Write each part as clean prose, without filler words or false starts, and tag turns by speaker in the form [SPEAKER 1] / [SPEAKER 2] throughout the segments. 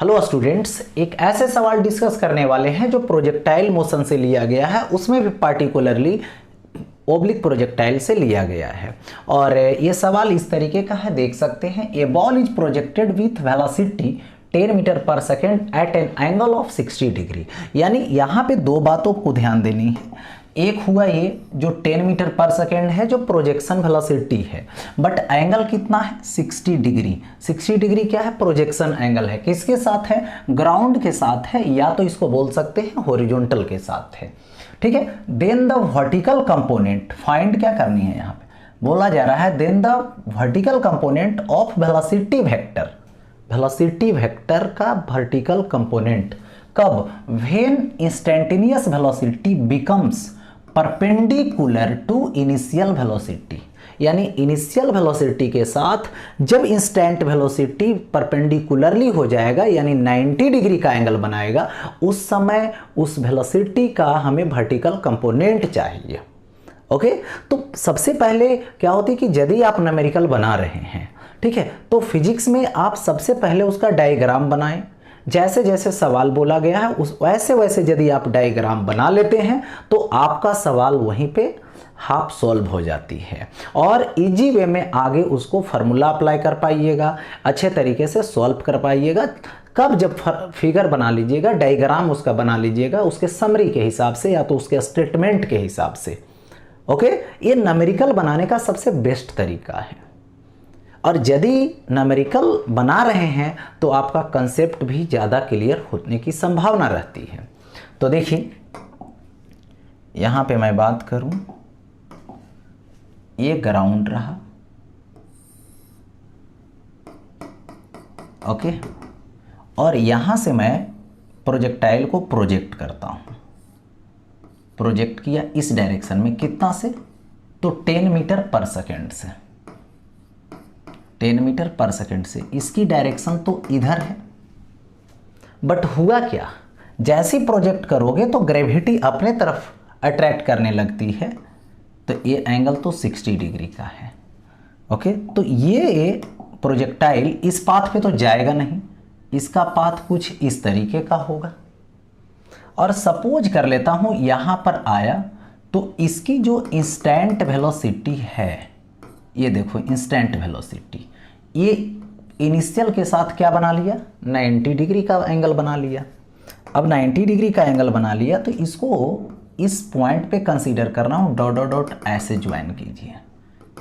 [SPEAKER 1] Hello students, एक ऐसे सवाल डिस्कस करने वाले हैं जो प्रोजेक्टाइल मोशन से लिया गया है, उसमें भी पार्टिकुलरली ओब्लिक प्रोजेक्टाइल से लिया गया है। और ये सवाल इस तरीके का है, देख सकते हैं। A ball is projected with velocity 10 metre पर second at an angle of 60 degree. यानी यहाँ पे दो बातों को ध्यान देनी है। एक हुआ ये जो 10 मीटर पर सेकेंड है, जो प्रोजेक्शन वेलोसिटी है, बट एंगल कितना है 60 डिग्री। 60 डिग्री क्या है? प्रोजेक्शन एंगल है। किसके साथ है? ग्राउंड के साथ है, या तो इसको बोल सकते हैं हॉरिजॉन्टल के साथ है। ठीक है। Then the vertical component find क्या करनी है? यहाँ पे बोला जा रहा है then the vertical component of velocity vector. Velocity vector का वर्टिकल कंपोनेंट कब? When instantaneous velocity becomes perpendicular to initial velocity. यानी इनिशियल वेलोसिटी के साथ जब इंस्टेंट वेलोसिटी परपेंडिकुलरली हो जाएगा, यानी 90 डिग्री का एंगल बनाएगा, उस समय उस वेलोसिटी का हमें वर्टिकल कंपोनेंट चाहिए। ओके। तो सबसे पहले क्या होती है कि यदि आप न्यूमेरिकल बना रहे हैं, ठीक है, तो फिजिक्स में आप सबसे पहले उसका डायग्राम बनाएं। जैसे जैसे सवाल बोला गया है उस वैसे वैसे यदि आप डायग्राम बना लेते हैं तो आपका सवाल वहीं पे हाफ सॉल्व हो जाती है, और इजी वे में आगे उसको फार्मूला अप्लाई कर पाइएगा, अच्छे तरीके से सॉल्व कर पाइएगा। कब? जब फिगर बना लीजिएगा, डायग्राम उसका बना लीजिएगा उसके समरी के हिसाब से या तो उसके स्टेटमेंट के हिसाब से। ओके। ये न्यूमेरिकल बनाने का सबसे बेस्ट तरीका है। और यदि न्यूमेरिकल बना रहे हैं तो आपका कंसेप्ट भी ज़्यादा क्लियर होने की संभावना रहती है। तो देखिए यहाँ पे मैं बात करूँ, ये ग्राउंड रहा, ओके, और यहाँ से मैं प्रोजेक्टाइल को प्रोजेक्ट करता हूँ। प्रोजेक्ट किया इस डायरेक्शन में, कितना से? तो 10 मीटर पर सेकेंड से। 10 मीटर पर सेकेंड से इसकी डायरेक्शन तो इधर है, बट हुआ क्या? जैसे प्रोजेक्ट करोगे तो ग्रेविटी अपने तरफ अट्रैक्ट करने लगती है, तो ये एंगल तो 60 डिग्री का है। ओके। तो ये प्रोजेक्टाइल इस पाथ पे तो जाएगा नहीं, इसका पाथ कुछ इस तरीके का होगा। और सपोज कर लेता हूँ यहाँ पर आया, तो इसकी जो इंस्टेंट वेलोसिटी है, ये देखो इंस्टेंट वेलोसिटी, ये इनिशियल के साथ क्या बना लिया? 90 डिग्री का एंगल बना लिया। अब 90 डिग्री का एंगल बना लिया तो इसको इस पॉइंट पे कंसीडर कर रहा हूँ, डॉट डॉट डॉट ऐसे ज्वाइन कीजिए,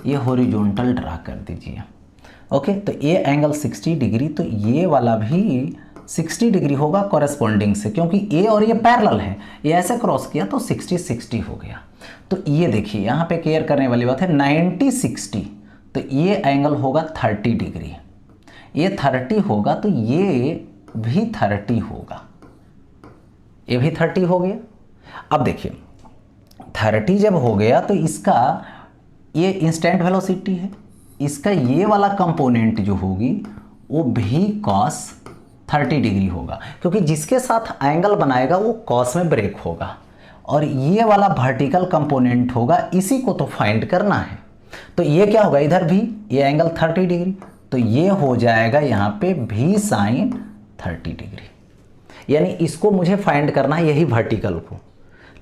[SPEAKER 1] ये हॉरिजॉन्टल ड्रा कर दीजिए। ओके। तो ये एंगल 60 डिग्री, तो ये वाला भी 60 डिग्री होगा कॉरेस्पॉन्डिंग से, क्योंकि ये और ये पैरेलल है, ये ऐसे क्रॉस किया तो 60-60 हो गया। तो ये देखिए यहाँ पे केयर करने वाली बात है, 90-60, तो ये एंगल होगा 30 डिग्री। ये 30 होगा तो ये भी 30 होगा, ये भी 30 हो गया। अब देखिए 30 जब हो गया तो इसका ये इंस्टेंट वेलोसिटी है, इसका ये वाला कंपोनेंट जो होगी वो भी कॉस 30 डिग्री होगा, क्योंकि जिसके साथ एंगल बनाएगा वो कॉस में ब्रेक होगा, और ये वाला वर्टिकल कंपोनेंट होगा, इसी को तो फाइंड करना है। तो ये क्या होगा? इधर भी ये एंगल 30 डिग्री, तो ये हो जाएगा यहाँ पे भी साइन 30 डिग्री। यानी इसको मुझे फाइंड करना है, यही वर्टिकल को।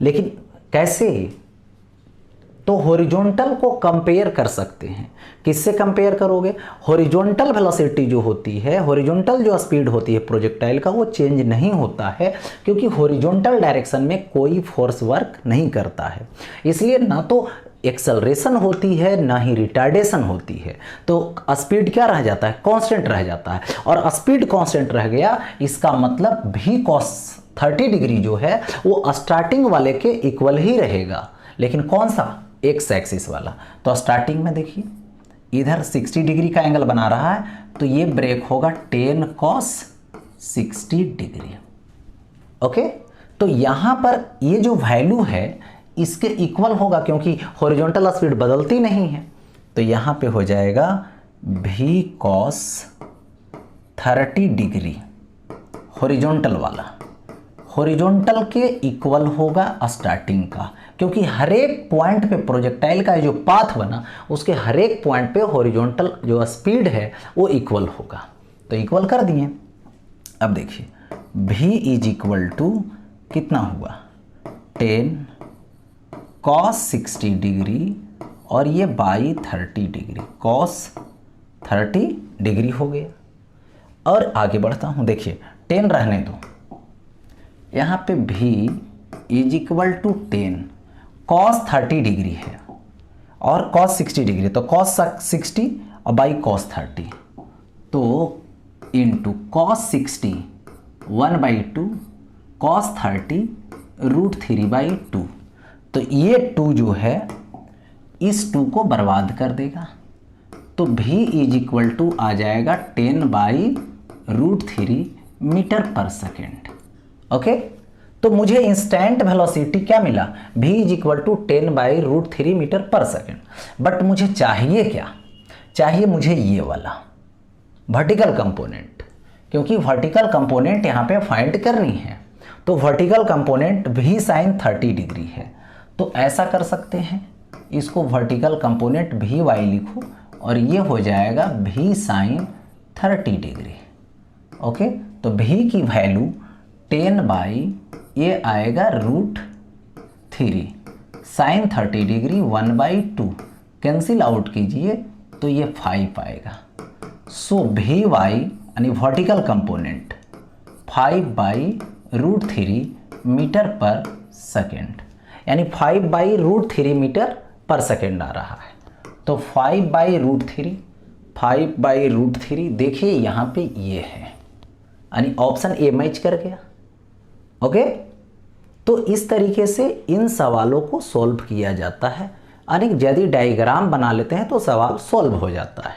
[SPEAKER 1] लेकिन कैसे? तो हॉरिजॉन्टल को कंपेयर कर सकते हैं। किससे कंपेयर करोगे? हॉरिजॉन्टल वेलोसिटी जो होती है, हॉरिजॉन्टल जो स्पीड होती है प्रोजेक्टाइल का, वो चेंज नहीं होता है, क्योंकि हॉरिजॉन्टल डायरेक्शन में कोई फोर्स वर्क नहीं करता है। इसलिए ना तो एक्सेलरेशन होती है ना ही रिटार्डेशन होती है। तो स्पीड क्या रह जाता है? कांस्टेंट रह जाता है। और स्पीड कांस्टेंट रह गया, इसका मतलब भी कॉस 30 डिग्री जो है वो स्टार्टिंग वाले के इक्वल ही रहेगा। लेकिन कौन सा? एक्स एक्सिस वाला। तो स्टार्टिंग में देखिए इधर 60 डिग्री का एंगल बना रहा है, तो ये ब्रेक होगा 10 कॉस 60 डिग्री। ओके। तो यहाँ पर ये जो वैल्यू है इसके इक्वल होगा, क्योंकि हॉरिजॉन्टल स्पीड बदलती नहीं है। तो यहाँ पे हो जाएगा भी कॉस 30 डिग्री, हॉरिजॉन्टल वाला, हॉरिजॉन्टल के इक्वल होगा स्टार्टिंग का, क्योंकि हर एक पॉइंट पे प्रोजेक्टाइल का जो पाथ बना उसके हर एक पॉइंट पे हॉरिजॉन्टल जो स्पीड है वो इक्वल होगा। तो इक्वल कर दिए। अब देखिए v इज इक्वल टू कितना हुआ 10 cos 60 डिग्री और ये बाई 30 डिग्री cos 30 डिग्री हो गया। और आगे बढ़ता हूँ, देखिए 10 रहने दो, यहाँ पे v is equal to 10 cos 30 degree है और cos 60 डिग्री, तो cos 60 और बाई cos 30, तो इंटू cos 60 1/2 cos 30 √3/2, तो ये 2 जो है इस 2 को बर्बाद कर देगा, तो v इज इक्वल टू आ जाएगा 10/√3 मीटर पर सेकेंड। ओके, तो मुझे इंस्टेंट वेलोसिटी क्या मिला, v is equal to 10/√3 metre पर सेकेंड। बट मुझे चाहिए क्या, चाहिए मुझे ये वाला वर्टिकल कंपोनेंट, क्योंकि वर्टिकल कंपोनेंट यहाँ पे फाइंड करनी है। तो vertical component v sin 30 degree है, तो ऐसा कर सकते हैं, इसको वर्टिकल कंपोनेंट vy लिखो और ये हो जाएगा v sin 30 डिग्री। ओके, तो v की वैल्यू 10 ये आएगा √3, sin 30 डिग्री 1/2 कैंसिल आउट कीजिए तो ये 5 आएगा। सो vy यानी वर्टिकल कंपोनेंट 5/√3 मीटर पर सेकेंड, यानी 5/√3 मीटर पर सेकेंड आ रहा है। तो 5/√3 देखिए यहाँ पे ये है, यानी ऑप्शन ए मैच कर गया। ओके, तो इस तरीके से इन सवालों को सॉल्व किया जाता है, यानी यदि डायग्राम बना लेते हैं तो सवाल सॉल्व हो जाता है।